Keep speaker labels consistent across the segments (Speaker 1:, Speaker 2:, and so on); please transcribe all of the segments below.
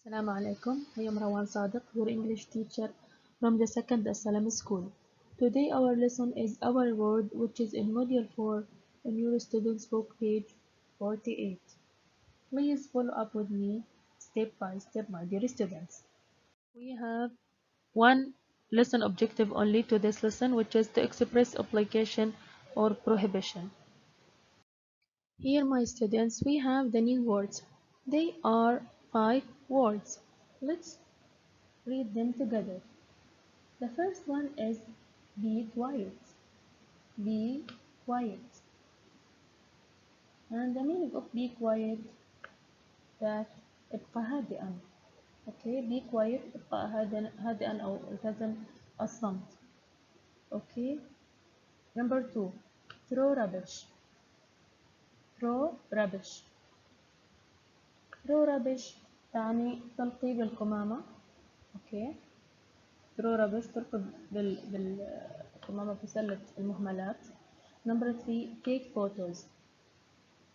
Speaker 1: Assalamu alaikum. I am Rowan صادق, your English teacher from the second Assalam school. Today our lesson is our word, which is in module 4 in your students book page 48. Please follow up with me step by step, my dear students. We have one lesson objective only to this lesson, which is to express obligation or prohibition. Here, my students, we have the new words. They are 5 words. Let's read them together. The first one is be quiet. Be quiet. And the meaning of be quiet that ابقى هادئا. Okay, be quiet ابقى هادئا أو التزم الصمت. Okay. Number 2. Throw rubbish. Throw rubbish. Throw rubbish تعني تلقي بالقمامة. Okay. Throw rubbish تلقي بالقمامة في سلة المهملات. Number 3. Take photos.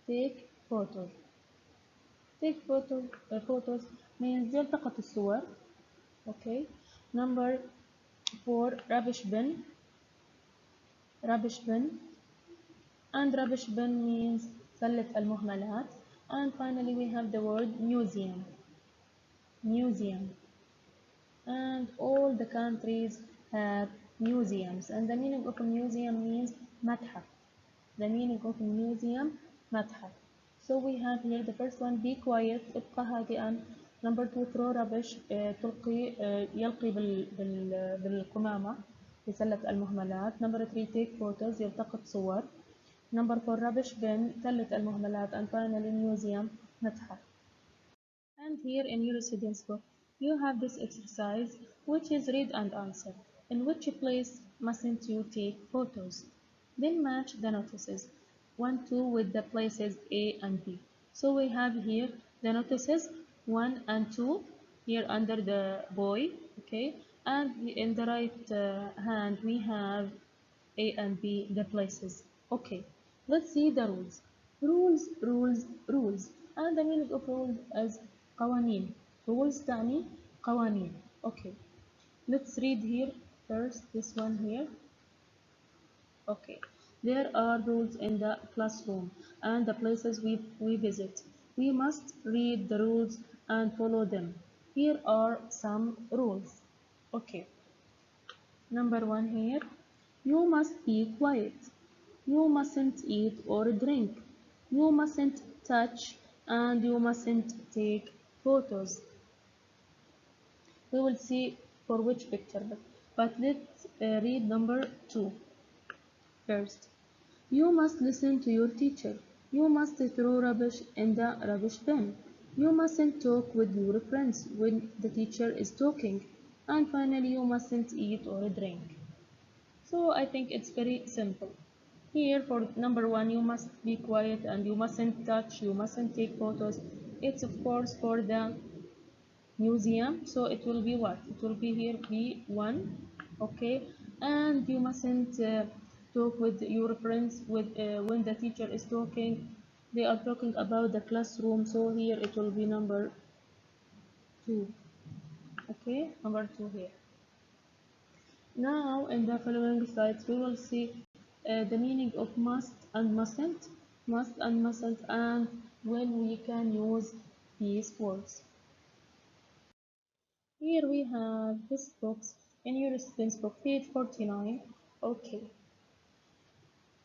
Speaker 1: Take photos. Take photos means يلتقط الصور. Okay. Number 4. Rubbish bin. Rubbish bin. And rubbish bin means سلة المهملات. And finally we have the word museum. Museum. And all the countries have museums. And the meaning of a museum means متحف. The meaning of a museum متحف. So we have here the first one, be quiet, ابقى هادئا. Number 2, throw rubbish, يلقي بالقمامة في سلة المهملات. Number 3, take photos, يلتقط صور. Number 4, rubbish bin, سلة المهملات. And finally, museum, متحف. And here in your students book, you have this exercise, which is read and answer. In which place mustn't you take photos? Then match the notices 1, 2 with the places A and B. So we have here the notices 1 and 2 here under the boy, okay, and in the right hand we have A and B, the places. Okay, let's see the rules. Rules, rules, rules. And the meaning of rules is قوانين. Rules تعني قوانين. Okay, let's read here first this one here. Okay, there are rules in the classroom and the places we visit. We must read the rules and follow them. Here are some rules. Okay, number 1 here. You must be quiet. You mustn't eat or drink. You mustn't touch and you mustn't take photos. We will see for which picture, but let's read number 2 first. You must listen to your teacher. You must throw rubbish in the rubbish bin. You mustn't talk with your friends when the teacher is talking. And finally, you mustn't eat or drink. So I think it's very simple. Here for number 1, you must be quiet and you mustn't touch, you mustn't take photos. It's of course for the museum, so it will be what? It will be here B1, okay? And you mustn't talk with your friends when the teacher is talking. They are talking about the classroom, so here it will be number 2, okay? Number 2 here. Now, in the following slides, we will see the meaning of must and mustn't, and when we can use these words. Here we have this box in your student's book, page 49. Okay.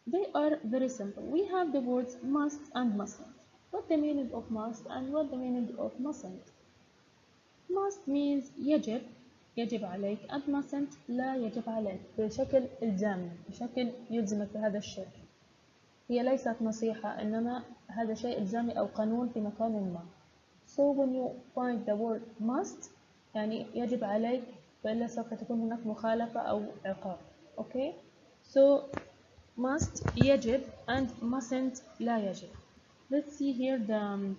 Speaker 1: They are very simple. We have the words must and mustn't. What the meaning of must and what the meaning of mustn't? must means يجب عليك and mustn't لا يجب عليك بشكل إلزامي بشكل يلزمك بهذا الشيء. هي ليست نصيحة إنما هذا شيء إلزامي أو قانون في مكان ما. So when you find the word must يعني يجب عليك وإلا سوف تكون هناك مخالفة أو عقاب. Okay? So must يجب and mustn't لا يجب. Let's see here the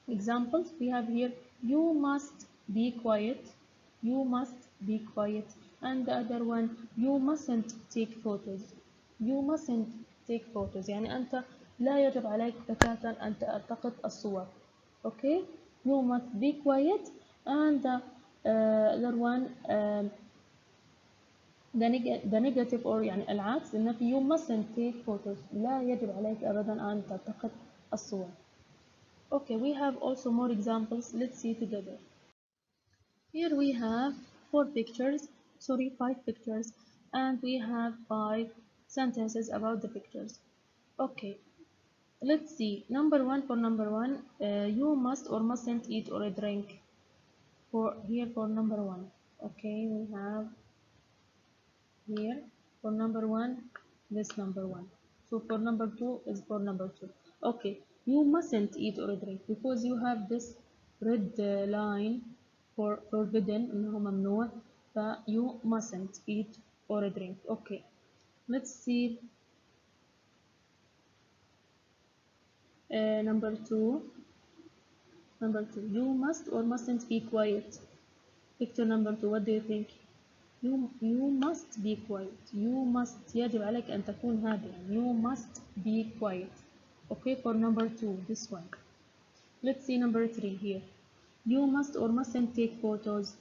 Speaker 1: examples. We have here you must be quiet. You must be quiet. And the other one you mustn't take photos. You mustn't take photos يعني أنت لا يجب عليك بتاتا أن تلتقط الصور. Okay. you must be quiet. And the other one, the negative or يعني العكس النفي you mustn't take photos. لا يجب عليك أبدا أن تلتقط الصور. Okay, we have also more examples. Let's see together. Here we have five pictures, and we have 5 sentences about the pictures. Okay, let's see. Number one, you must or mustn't eat or drink. For number one. Okay, we have here for number one, this number one. So for number two is for number two. Okay, you mustn't eat or drink because you have this red line for forbidden إنه ممنوع. You mustn't eat or drink. Okay, let's see number two. Number two, you must or mustn't be quiet. Picture number two, what do you think? You must be quiet. You must يجب عليك أن تكون هادئا. You must be quiet. Okay, for number two, this one. Let's see number three here. You must or mustn't take photos.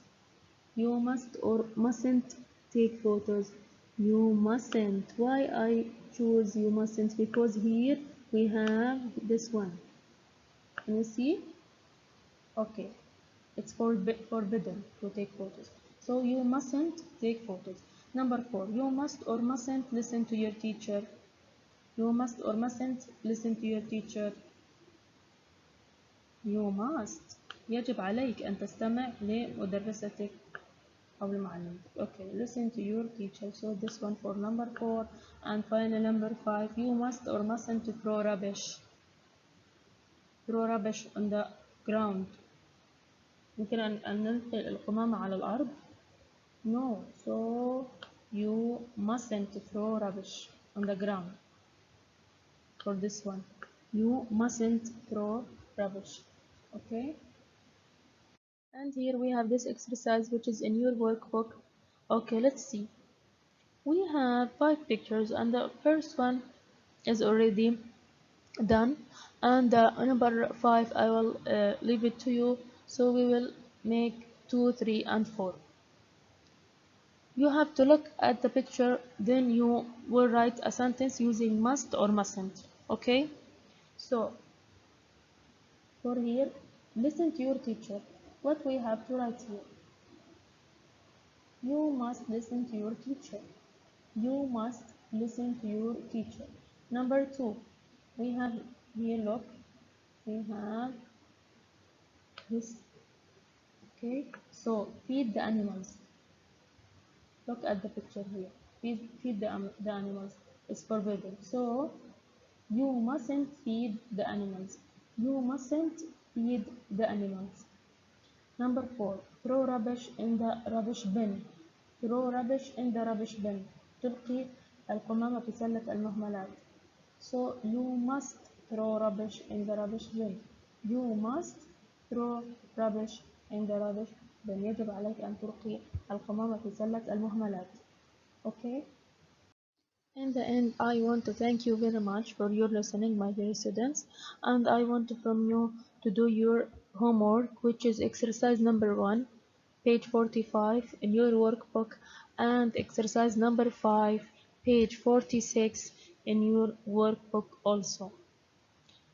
Speaker 1: You must or mustn't take photos. You mustn't. Why I choose you mustn't? Because here we have this one. Can you see? Okay. It's forbidden to take photos. So you mustn't take photos. Number four, you must or mustn't listen to your teacher. You must or mustn't listen to your teacher. You must. يجب عليك أن تستمع لمدرستك أو لمعلمتك. Okay, listen to your teacher. So this one for number four. And finally number five, you must or mustn't throw rubbish. Throw rubbish on the ground. يمكن أن نلقي القمامة على الأرض. No, so you mustn't throw rubbish on the ground. For this one, you mustn't throw rubbish. Okay, and here we have this exercise which is in your workbook. Okay, let's see. We have 5 pictures, and the first one is already done, and number 5 I will leave it to you. So we will make 2, 3, and 4. You have to look at the picture, then you will write a sentence using must or mustn't. Okay, so for here, listen to your teacher. What we have to write here? You must listen to your teacher. You must listen to your teacher. Number 2, we have here, look, we have this. Okay, so feed the animals. Look at the picture here. Feed the animals. It's forbidden. So you mustn't feed the animals. You mustn't feed the animals. Number 4, throw rubbish in the rubbish bin. Throw rubbish in the rubbish bin. تلقي القمامة في سلة المهملات. So you must throw rubbish in the rubbish bin. You must throw rubbish in the rubbish bin. يجب عليك أن تلقي القمامة في سلة المهملات. Okay? In the end, I want to thank you very much for your listening, my dear students, and I want from you to do your homework, which is exercise number 1, page 45 in your workbook, and exercise number 5, page 46 in your workbook also.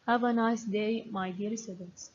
Speaker 1: Have a nice day, my dear students.